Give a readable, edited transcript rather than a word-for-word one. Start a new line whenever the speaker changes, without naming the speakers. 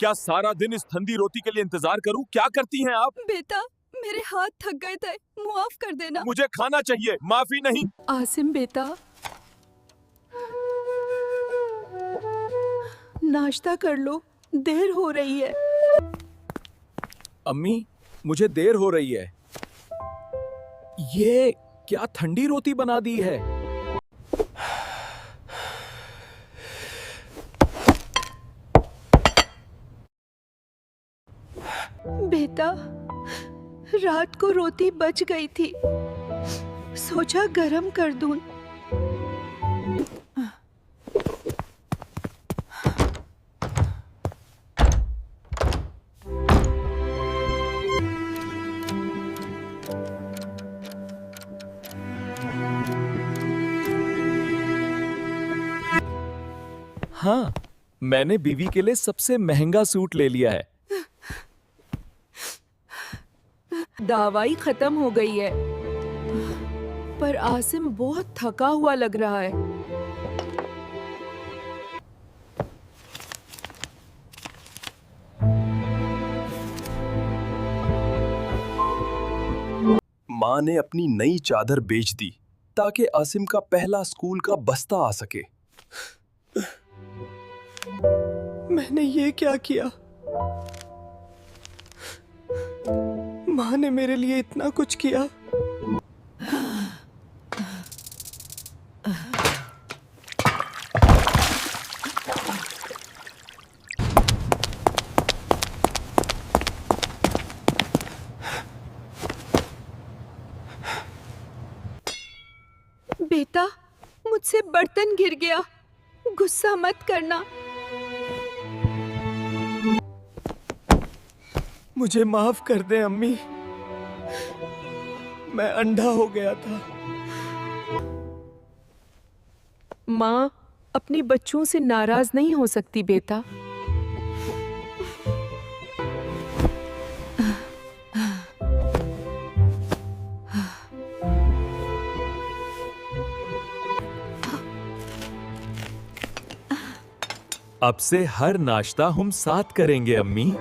क्या सारा दिन इस ठंडी रोटी के लिए इंतजार करूं? क्या करती हैं आप?
बेटा, मेरे हाथ थक गए थे, माफ कर देना।
मुझे खाना चाहिए, माफी नहीं।
आसिम बेटा, नाश्ता कर लो, देर हो रही है।
अम्मी, मुझे देर हो रही है। ये क्या ठंडी रोटी बना दी है?
बेटा, रात को रोटी बच गई थी, सोचा गरम कर दूं।
हाँ, मैंने बीवी के लिए सबसे महंगा सूट ले लिया है।
दवाई खत्म हो गई है, पर आसिम बहुत थका हुआ लग रहा है।
माँ ने अपनी नई चादर बेच दी ताकि आसिम का पहला स्कूल का बस्ता आ सके।
मैंने ये क्या किया? माँ ने मेरे लिए इतना कुछ किया। बेटा, मुझसे बर्तन गिर गया, गुस्सा मत करना। मुझे माफ कर दे अम्मी, मैं अंधा हो गया था। माँ अपने बच्चों से नाराज नहीं हो सकती बेटा।
अब से हर नाश्ता हम साथ करेंगे अम्मी।